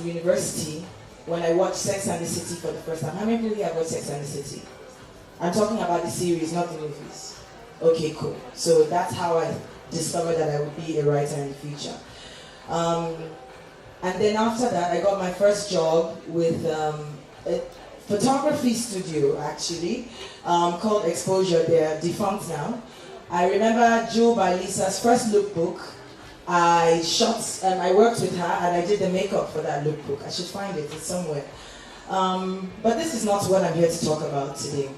university when I watched Sex and the City for the first time. How many people here have watched Sex and the City? I'm talking about the series, not the movies. Okay, cool. So that's how I discovered that I would be a writer in the future. And then after that, I got my first job with a photography studio, actually, called Exposure. They're defunct now. I remember Joe by Lisa's first lookbook. I worked with her and I did the makeup for that lookbook. I should find it, it's somewhere. But this is not what I'm here to talk about today.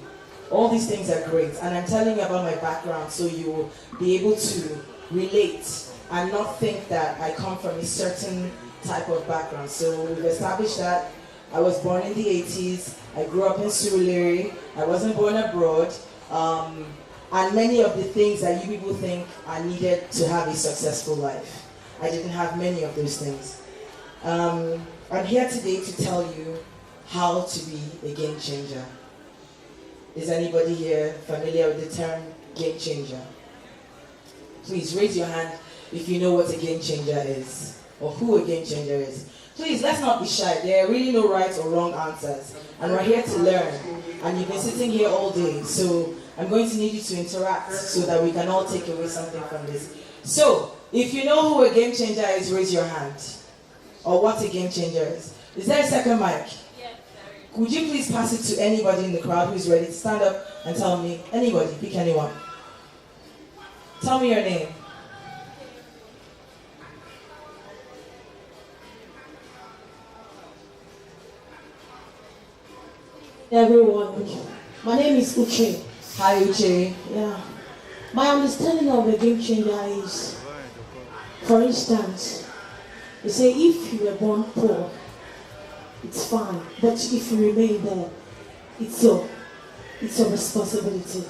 All these things are great, and I'm telling you about my background so you will be able to relate and not think that I come from a certain type of background. So we've established that I was born in the 80s, I grew up in Surulere, I wasn't born abroad, and many of the things that you people think are needed to have a successful life. I didn't have many of those things. I'm here today to tell you how to be a game changer. Is anybody here familiar with the term game changer? Please raise your hand if you know what a game changer is, or who a game changer is. Please, let's not be shy. There are really no right or wrong answers. And we're here to learn. And you've been sitting here all day, so I'm going to need you to interact so that we can all take away something from this. So, if you know who a game changer is, raise your hand. Or what a game changer is. Is there a second mic? Would you please pass it to anybody in the crowd who's ready to stand up and tell me? Anybody, pick anyone. Tell me your name. Everyone, my name is Uche. Hi, Uche. Yeah. My understanding of a game changer is, for instance, they say if you were born poor, it's fine, but if you remain there, it's your responsibility.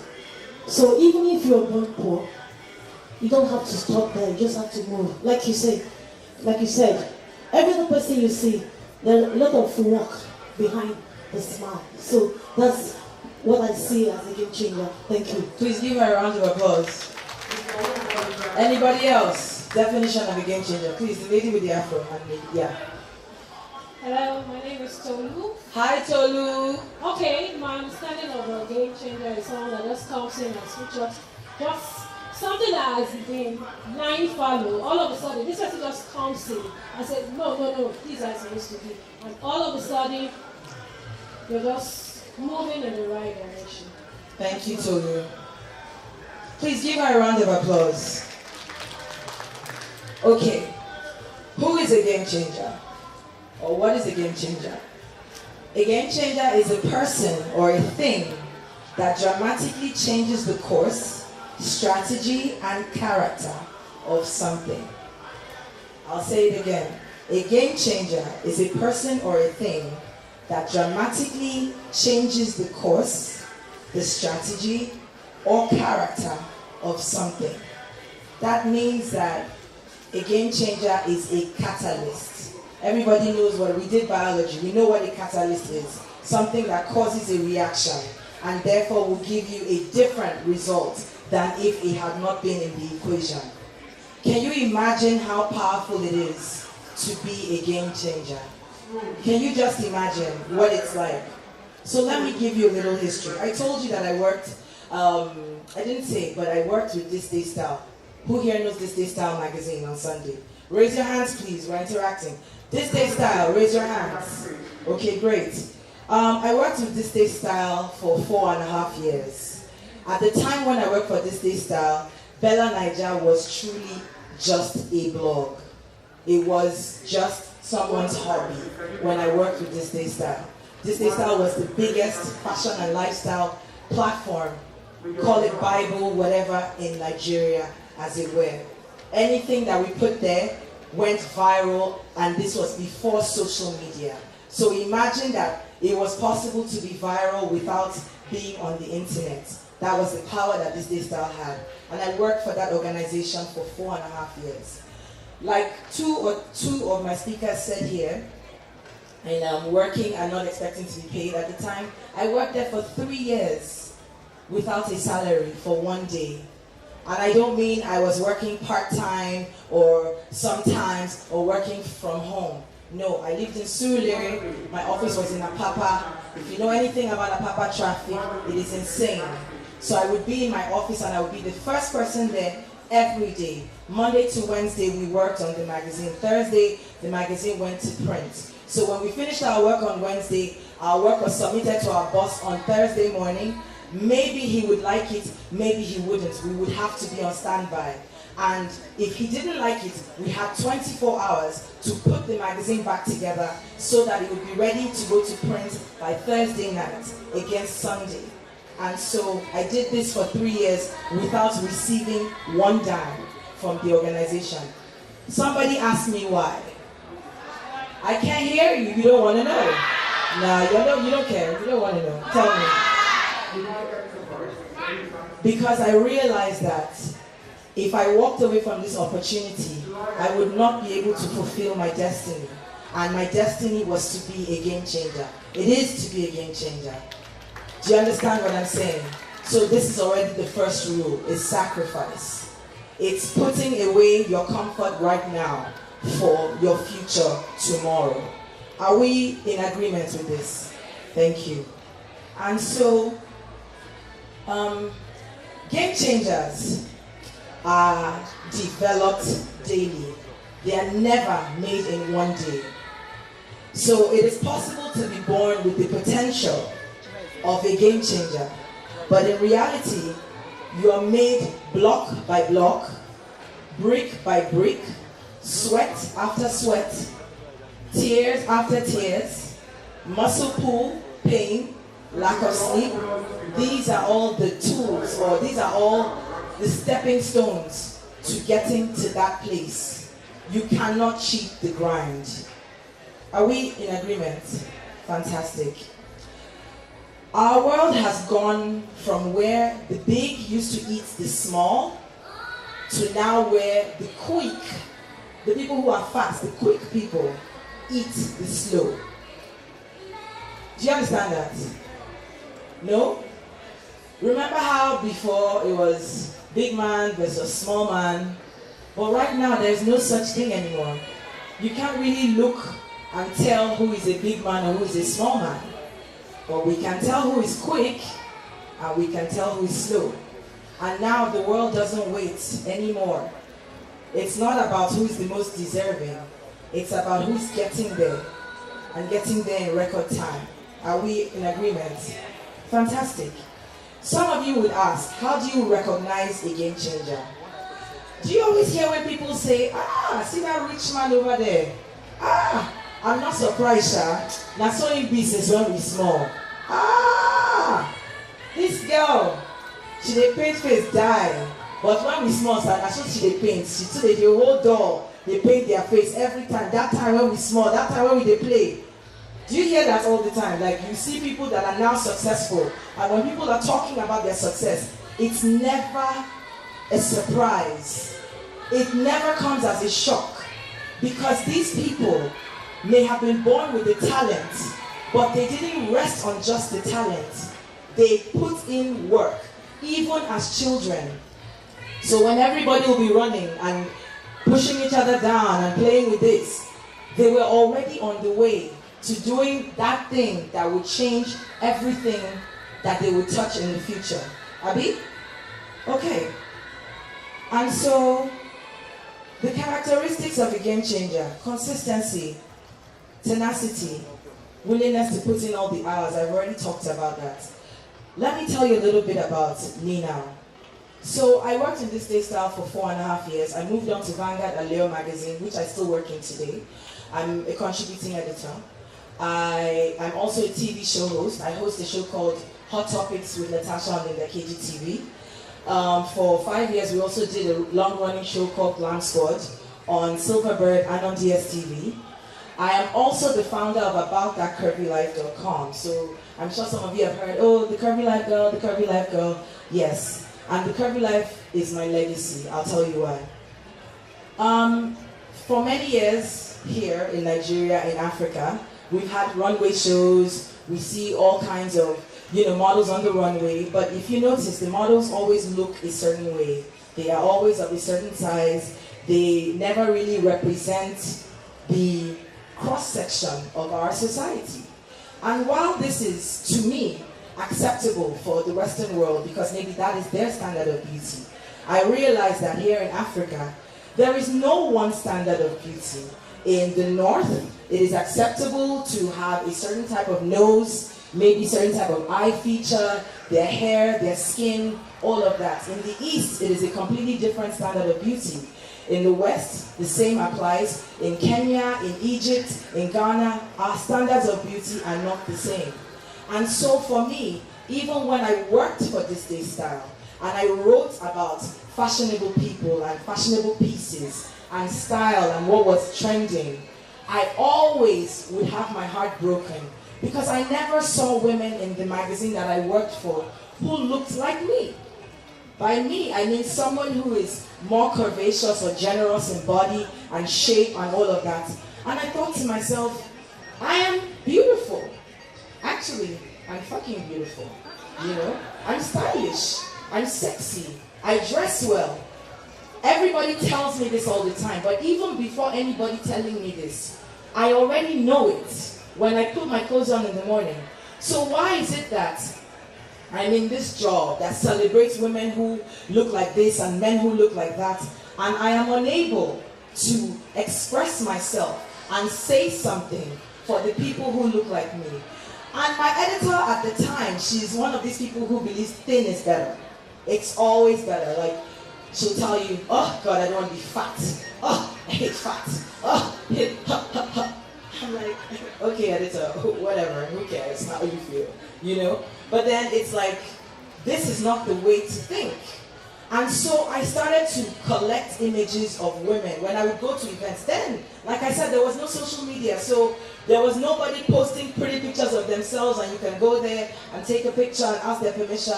So even if you're born poor, you don't have to stop there, you just have to move. Like you said, every other person you see, there's a lot of work behind the smile. So that's what I see as a game changer. Thank you. Please give her a round of applause. Anybody else? Definition of a game changer. Please, the lady with the afro. Yeah. Hello, my name is Tolu. Hi, Tolu. Okay, my understanding of a game changer is someone that just comes in and switches just something that has been blind follow. All of a sudden, this person just comes in and says, no, these are supposed to be. And all of a sudden, you're just moving in the right direction. Thank you, Tolu. Please give her a round of applause. Okay, who is a game changer? Or what is a game changer? A game changer is a person or a thing that dramatically changes the course, strategy, and character of something. I'll say it again. A game changer is a person or a thing that dramatically changes the course, the strategy, or character of something. That means that a game changer is a catalyst. Everybody knows what we did biology. We know what a catalyst is. Something that causes a reaction and therefore will give you a different result than if it had not been in the equation. Can you imagine how powerful it is to be a game changer? Can you just imagine what it's like? So let me give you a little history. I told you that I worked, I didn't say it, but I worked with This Day Style. Who here knows This Day Style magazine on Sunday? Raise your hands, please. We're interacting. This Day Style, raise your hands. Okay, great. I worked with This Day Style for 4.5 years. At the time when I worked for This Day Style, Bella Naija was truly just a blog. It was just someone's hobby when I worked with This Day Style. This Day Style was the biggest fashion and lifestyle platform, call it Bible, whatever, in Nigeria, as it were. Anything that we put there went viral, and this was before social media. So imagine that it was possible to be viral without being on the internet. That was the power that This Day Style had. And I worked for that organization for 4.5 years. Like two of my speakers said here, and I'm working and not expecting to be paid at the time, I worked there for 3 years without a salary for 1 day. And I don't mean I was working part-time or sometimes or working from home. No, I lived in Surulere. My office was in Apapa. If you know anything about Apapa traffic, it is insane. So I would be in my office and I would be the first person there every day. Monday to Wednesday, we worked on the magazine. Thursday, the magazine went to print. So when we finished our work on Wednesday, our work was submitted to our boss on Thursday morning. Maybe he would like it, maybe he wouldn't. We would have to be on standby. And if he didn't like it, we had 24 hours to put the magazine back together so that it would be ready to go to print by Thursday night against Sunday. And so I did this for 3 years without receiving one dime from the organization. Somebody asked me why. I can't hear you, you don't want to know. No, you don't care, you don't want to know. Tell me. Because I realized that if I walked away from this opportunity, I would not be able to fulfill my destiny. And my destiny was to be a game changer. It is to be a game changer. Do you understand what I'm saying? So this is already the first rule, is sacrifice. It's putting away your comfort right now for your future tomorrow. Are we in agreement with this? Thank you. And so, game changers are developed daily. They are never made in one day. So it is possible to be born with the potential of a game changer, but in reality, you are made block by block, brick by brick, sweat after sweat, tears after tears, muscle pull, pain, lack of sleep. These are all the tools, or these are all the stepping stones to getting to that place. You cannot cheat the grind. Are we in agreement? Fantastic. Our world has gone from where the big used to eat the small to now where the quick, the people who are fast, the quick people, eat the slow. Do you understand that? No? Remember how before it was big man versus small man? But right now there's no such thing anymore. You can't really look and tell who is a big man and who is a small man. But we can tell who is quick and we can tell who is slow. And now the world doesn't wait anymore. It's not about who is the most deserving. It's about who's getting there and getting there in record time. Are we in agreement? Fantastic. Some of you would ask, how do you recognize a game changer? Do you always hear when people say, see that rich man over there? I'm not surprised, sir. Now so in business when we small. This girl, she dey paint face die. But when we small, sir, that's what she dey paint. She too dey whole door, they paint their face every time. That time when we small, that time when we dey play. Do you hear that all the time? Like you see people that are now successful, and when people are talking about their success, it's never a surprise. It never comes as a shock. Because these people may have been born with the talent, but they didn't rest on just the talent. They put in work, even as children. So when everybody will be running and pushing each other down and playing with this, they were already on the way to doing that thing that would change everything that they would touch in the future. Abi? Okay. And so, the characteristics of a game changer: consistency, tenacity, willingness to put in all the hours. I've already talked about that. Let me tell you a little bit about me now. So I worked in this day style for 4.5 years. I moved on to Vanguard and Leo magazine, which I still work in today. I'm a contributing editor. I'm also a TV show host. I host a show called Hot Topics with Latasha Ngwube KGTV. For 5 years, we also did a long-running show called Glam Squad on Silverbird and on DSTV. I am also the founder of AboutThatCurvyLife.com. So I'm sure some of you have heard, oh, the Curvy Life Girl, the Curvy Life Girl. Yes, and the Curvy Life is my legacy. I'll tell you why. For many years here in Nigeria, in Africa, we've had runway shows. We see all kinds of models on the runway, but if you notice, the models always look a certain way. They are always of a certain size. They never really represent the cross-section of our society. And while this is, to me, acceptable for the Western world, because maybe that is their standard of beauty, I realize that here in Africa, there is no one standard of beauty. In the North, it is acceptable to have a certain type of nose, maybe a certain type of eye feature, their hair, their skin, all of that. In the East, it is a completely different standard of beauty. In the West, the same applies. In Kenya, in Egypt, in Ghana, our standards of beauty are not the same. And so for me, even when I worked for This Day Style, and I wrote about fashionable people and fashionable pieces and style and what was trending, I always would have my heart broken because I never saw women in the magazine that I worked for who looked like me. By me, I mean someone who is more curvaceous or generous in body and shape and all of that. And I thought to myself, I am beautiful. Actually, I'm fucking beautiful. You know, I'm stylish. I'm sexy. I dress well. Everybody tells me this all the time, but even before anybody telling me this, I already know it when I put my clothes on in the morning. So why is it that I'm in this job that celebrates women who look like this and men who look like that, and I am unable to express myself and say something for the people who look like me? And my editor at the time, she's one of these people who believes thin is better. It's always better. Like, she'll tell you, oh God, I don't want to be fat. Oh, I hate fat. Oh, I'm like, okay, editor, whatever, who cares, how you feel, you know? But then it's like, this is not the way to think. And so I started to collect images of women when I would go to events. Then, like I said, there was no social media, so there was nobody posting pretty pictures of themselves and you can go there and take a picture and ask their permission.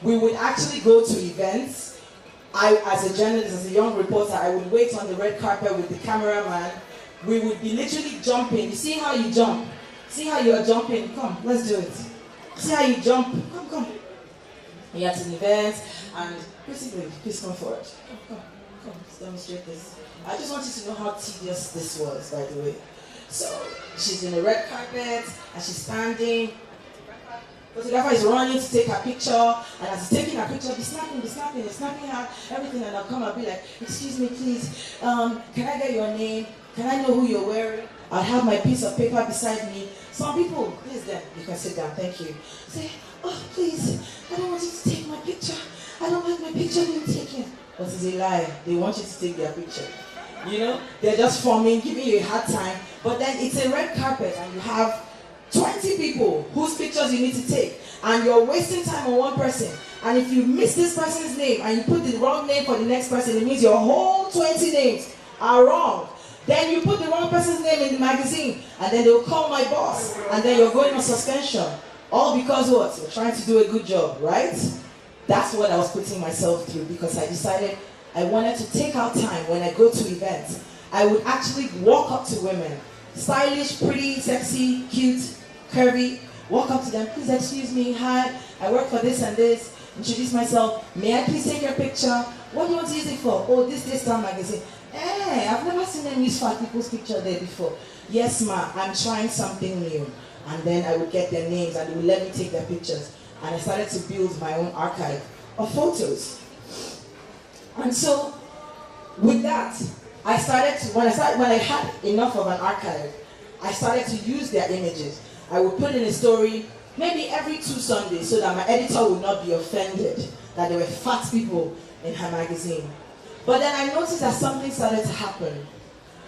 We would actually go to events. I, as a journalist, as a young reporter, I would wait on the red carpet with the cameraman. We would be literally jumping. You see how you jump? See how you are jumping? Come, let's do it. See how you jump? Come. We had an event, and please come forward. Come, let's demonstrate this. I just want you to know how tedious this was, by the way. So, she's in the red carpet, and she's standing. The photographer is running to take her picture, and as he's taking her picture, be snapping her, everything, and I'll come and be like, excuse me, please, can I get your name? Can I know who you're wearing? I'll have my piece of paper beside me. Some people, please then, you can sit down, thank you. Say, oh, please, I don't want you to take my picture. I don't like my picture being taken. But it's a lie. They want you to take their picture. You know, they're just forming, giving you a hard time. But then it's a red carpet, and you have 20 people whose pictures you need to take, and you're wasting time on one person. And if you miss this person's name and you put the wrong name for the next person, it means your whole 20 names are wrong. Then you put the wrong person's name in the magazine, and then they'll call my boss, and then you're going on suspension. All because what? You're trying to do a good job, right? That's what I was putting myself through, because I decided I wanted to take out time when I go to events. I would actually walk up to women, stylish, pretty, sexy, cute, curvy, walk up to them, please excuse me, hi, I work for this and this, introduce myself, may I please take your picture? What do you want to use it for? Oh, this Star magazine. Hey, I've never seen them use fat people's picture there before. Yes, ma, I'm trying something new. And then I would get their names and they would let me take their pictures. And I started to build my own archive of photos. And so, with that, I started to, when I had enough of an archive, I started to use their images. I would put in a story, maybe every 2 Sundays, so that my editor would not be offended that there were fat people in her magazine. But then I noticed that something started to happen.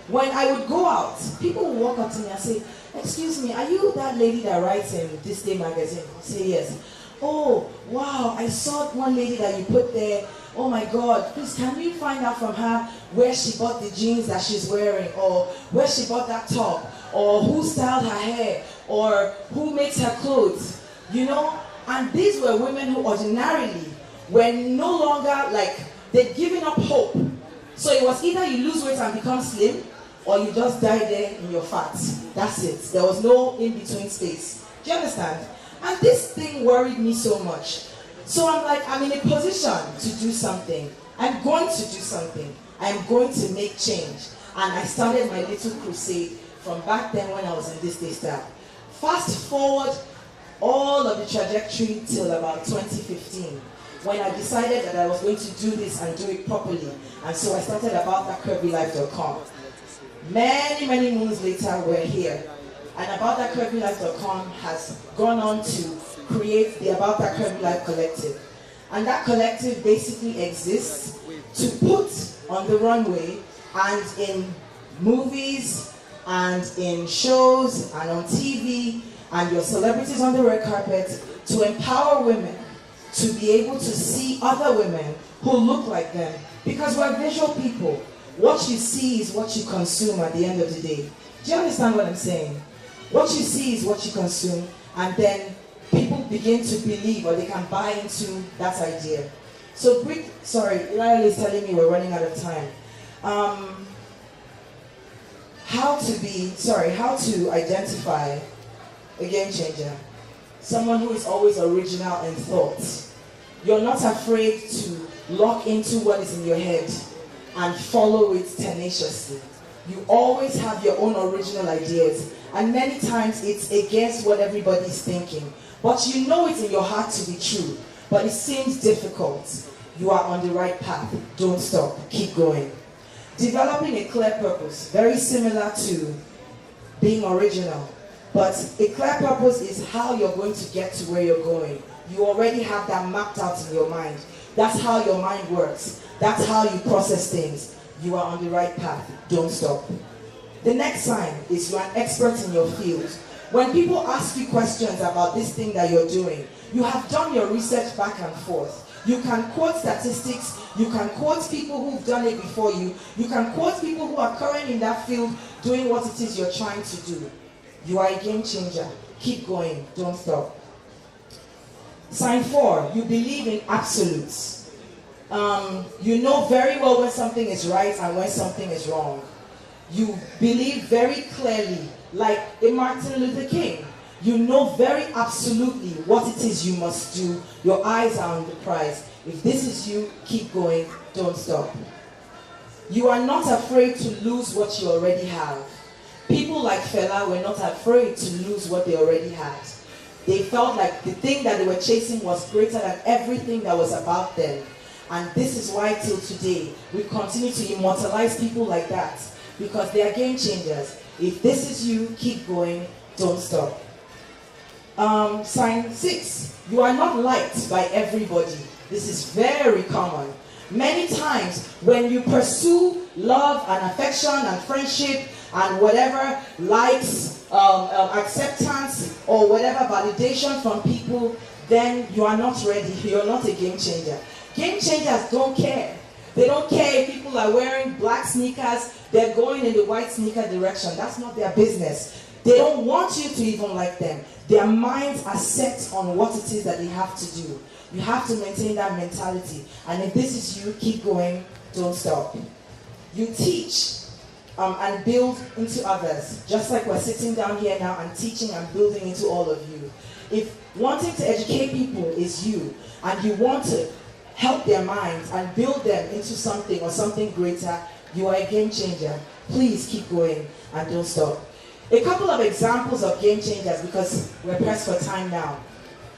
When I would go out, people would walk up to me and say, excuse me, are you that lady that writes in This Day magazine? I'll say yes. Oh, wow, I saw one lady that you put there. Oh my God, please can you find out from her where she bought the jeans that she's wearing, or where she bought that top, or who styled her hair, or who makes her clothes, you know? And these were women who ordinarily were no longer like, they'd given up hope. So it was either you lose weight and become slim, or you just die there in your fat. That's it. There was no in-between space. Do you understand? And this thing worried me so much. So I'm like, I'm in a position to do something. I'm going to do something. I'm going to make change. And I started my little crusade from back then when I was in this day style. Fast forward all of the trajectory till about 2015, when I decided that I was going to do this and do it properly. And so I started AboutThatCurvyLife.com. Many, many moons later, we're here. And AboutThatCurvyLife.com has gone on to create the About That Curvy Life Collective. And that collective basically exists to put on the runway and in movies and in shows and on TV and your celebrities on the red carpet to empower women to be able to see other women who look like them. Because we're visual people. What you see is what you consume at the end of the day. Do you understand what I'm saying? What you see is what you consume, and then people begin to believe or they can buy into that idea. So, Eliel is telling me we're running out of time. How to identify a game changer. Someone who is always original in thought. You're not afraid to lock into what is in your head and follow it tenaciously. You always have your own original ideas, and many times it's against what everybody's thinking. But you know it in your heart to be true, but it seems difficult. You are on the right path. Don't stop. Keep going. Developing a clear purpose, very similar to being original. But a clear purpose is how you're going to get to where you're going. You already have that mapped out in your mind. That's how your mind works. That's how you process things. You are on the right path. Don't stop. The next sign is you're an expert in your field. When people ask you questions about this thing that you're doing, you have done your research back and forth. You can quote statistics, you can quote people who've done it before you, you can quote people who are current in that field doing what it is you're trying to do. You are a game changer. Keep going. Don't stop. Sign 4, you believe in absolutes. You know very well when something is right and when something is wrong. You believe very clearly, like a Martin Luther King. You know very absolutely what it is you must do. Your eyes are on the prize. If this is you, keep going. Don't stop. You are not afraid to lose what you already have. People like Fela were not afraid to lose what they already had. They felt like the thing that they were chasing was greater than everything that was about them. And this is why till today, we continue to immortalize people like that, because they are game changers. If this is you, keep going, don't stop. Sign 6, you are not liked by everybody. This is very common. Many times when you pursue love and affection and friendship and whatever likes, acceptance or whatever validation from people, then you are not ready. You're not a game changer. Game changers don't care. They don't care if people are wearing black sneakers, they're going in the white sneaker direction. That's not their business. They don't want you to even like them. Their minds are set on what it is that they have to do. You have to maintain that mentality. And if this is you, keep going, don't stop. You teach and build into others, just like we're sitting down here now and teaching and building into all of you. If wanting to educate people is you, and you want to help their minds and build them into something or something greater, you are a game changer. Please keep going and don't stop. A couple of examples of game changers, because we're pressed for time now.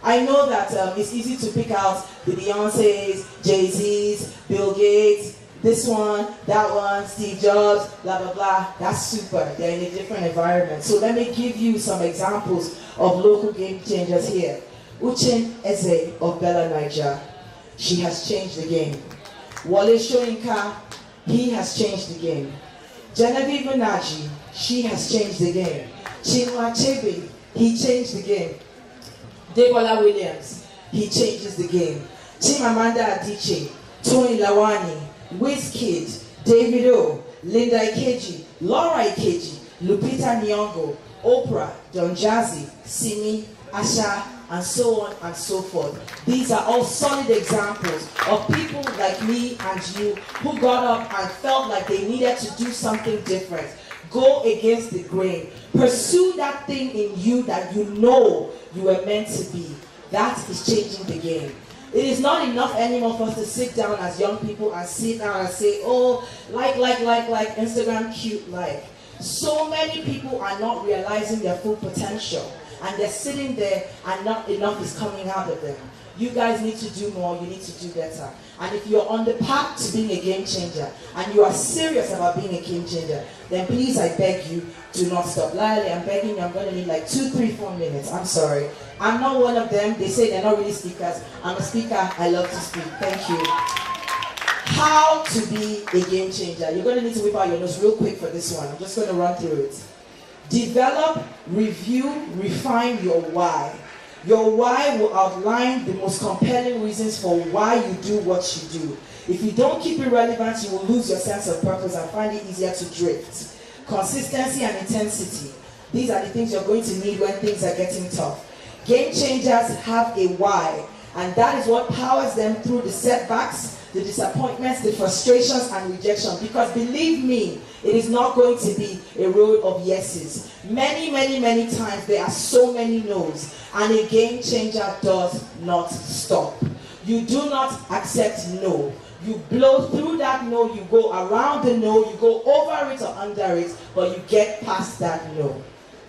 I know that it's easy to pick out the Beyoncés, Jay-Z's, Bill Gates, this one, that one, Steve Jobs, blah, blah, blah. That's super. They're in a different environment. So let me give you some examples of local game changers here. Uchin Eze of Bella, Niger. She has changed the game. Wale Soyinka, he has changed the game. Genevieve Naji, she has changed the game. Chinua Achebe, he changed the game. Debola Williams, he changes the game. Chimamanda Adichie, Tony Lawani, Wizkid, Davido, Linda Ikeji, Laura Ikeji, Lupita Nyong'o, Oprah, Don Jazzy, Simi, Asha, and so on and so forth. These are all solid examples of people like me and you who got up and felt like they needed to do something different. Go against the grain. Pursue that thing in you that you know you were meant to be. That is changing the game. It is not enough anymore for us to sit down as young people and sit down and say, oh, like, Instagram cute, like. So many people are not realizing their full potential, and they're sitting there and not enough is coming out of them. You guys need to do more, you need to do better. And if you're on the path to being a game changer, and you are serious about being a game changer, then please, I beg you, do not stop. Lily, I'm begging you, I'm going to need like 2, 3, 4 minutes. I'm sorry. I'm not one of them. They say they're not really speakers. I'm a speaker. I love to speak. Thank you. How to be a game changer. You're going to need to whip out your nose real quick for this one. I'm just going to run through it. Develop, review, refine your why. Your why will outline the most compelling reasons for why you do what you do. If you don't keep it relevant, you will lose your sense of purpose and find it easier to drift. Consistency and intensity. These are the things you're going to need when things are getting tough. Game changers have a why, and that is what powers them through the setbacks, the disappointments, the frustrations and rejection. Because believe me, it is not going to be a road of yeses. Many, many, many times there are so many no's, and a game changer does not stop. You do not accept no. You blow through that no, you go around the no, you go over it or under it, but you get past that no.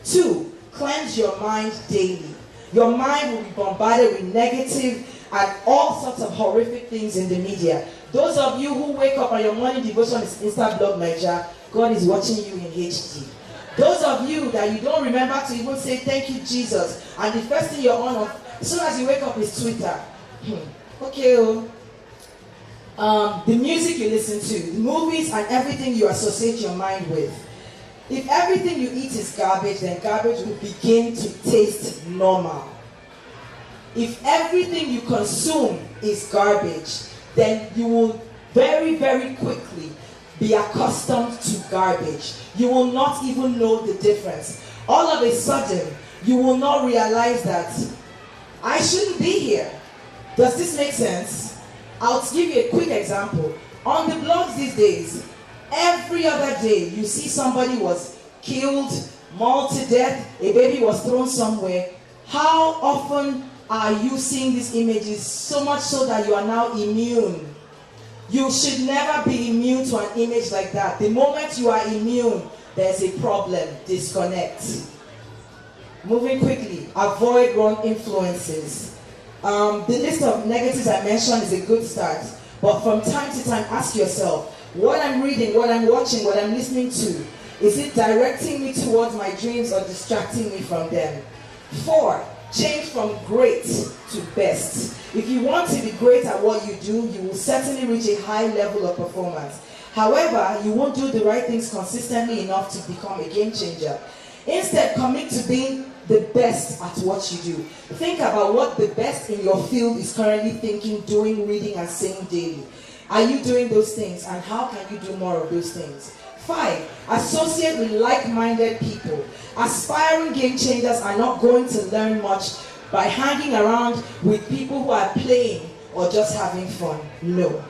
2, cleanse your mind daily. Your mind will be bombarded with negative and all sorts of horrific things in the media. Those of you who wake up and your morning devotion is Insta Blog Nigeria, God is watching you in HD. Those of you that you don't remember to even say thank you Jesus, and the first thing you're on as soon as you wake up is Twitter. Okay. The music you listen to, the movies and everything you associate your mind with. If everything you eat is garbage, then garbage will begin to taste normal. If everything you consume is garbage, then you will very, very quickly be accustomed to garbage. You will not even know the difference. All of a sudden, you will not realize that I shouldn't be here. Does this make sense? I'll give you a quick example. On the blogs these days, every other day you see somebody was killed, mauled to death, a baby was thrown somewhere. How often are you seeing these images, so much so that you are now immune? You should never be immune to an image like that. The moment you are immune, there's a problem. Disconnect. Moving quickly, avoid wrong influences. The list of negatives I mentioned is a good start, but from time to time ask yourself, what I'm reading, what I'm watching, what I'm listening to, is it directing me towards my dreams or distracting me from them? 4, change from great to best. If you want to be great at what you do, you will certainly reach a high level of performance. However, you won't do the right things consistently enough to become a game changer. Instead, commit to being the best at what you do. Think about what the best in your field is currently thinking, doing, reading, and saying daily. Are you doing those things, and how can you do more of those things? 5, associate with like-minded people. Aspiring game changers are not going to learn much by hanging around with people who are playing or just having fun. No.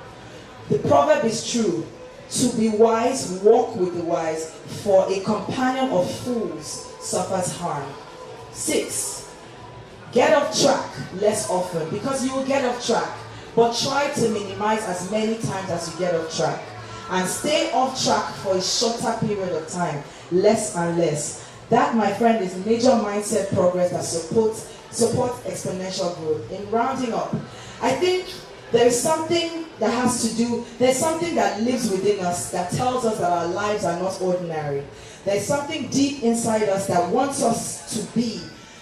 The proverb is true. To be wise, walk with the wise, for a companion of fools suffers harm. 6, get off track less often, because you will get off track, but try to minimize as many times as you get off track. And stay off track for a shorter period of time, less and less. That, my friend, is major mindset progress that supports exponential growth. In rounding up, I think there is something that has to do, there's something that lives within us that tells us that our lives are not ordinary. There's something deep inside us that wants us to be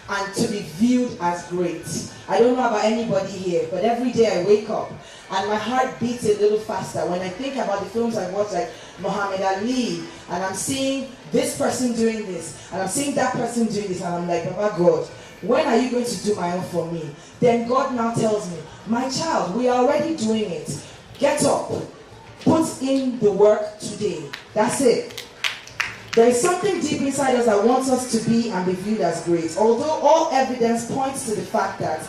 and to be viewed as great. I don't know about anybody here, but every day I wake up and my heart beats a little faster when I think about the films I've watched, like Muhammad Ali, and I'm seeing this person doing this, and I'm seeing that person doing this, and I'm like, Baba God, when are you going to do my own for me? Then God now tells me, my child, we are already doing it. Get up. Put in the work today. That's it. There is something deep inside us that wants us to be and be viewed as great. Although all evidence points to the fact that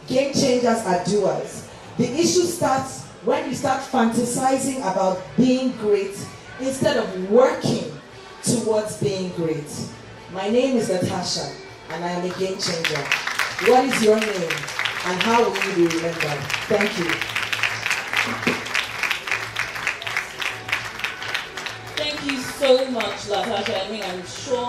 game changers are doers, the issue starts when you start fantasizing about being great instead of working towards being great. My name is Latasha, and I am a game changer. What is your name, and how will you be remembered? Thank you. Thank Thank you so much, Latasha. I mean, I'm sure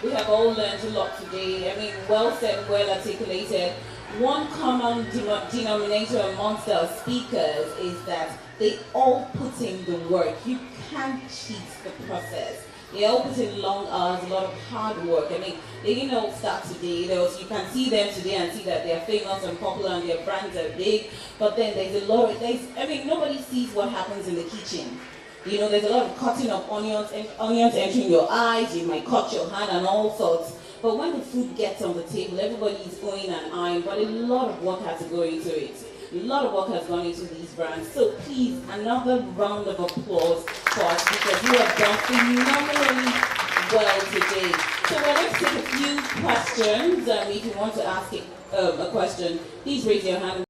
we have all learned a lot today. I mean, well said, well articulated. One common denominator amongst our speakers is that they all put in the work. You can't cheat the process. They all put in long hours, a lot of hard work. I mean, they didn't all start today. You can see them today and see that they're famous and popular and their brands are big. But then there's a lot of, nobody sees what happens in the kitchen. You know, there's a lot of cutting of onions, and onions entering your eyes, you might cut your hand and all sorts. But when the food gets on the table, everybody is going and eyeing, but a lot of work has to go into it. A lot of work has gone into these brands. So please, another round of applause for our speakers who have done phenomenally well today. So let's take a few questions. If you want to ask a question, please raise your hand.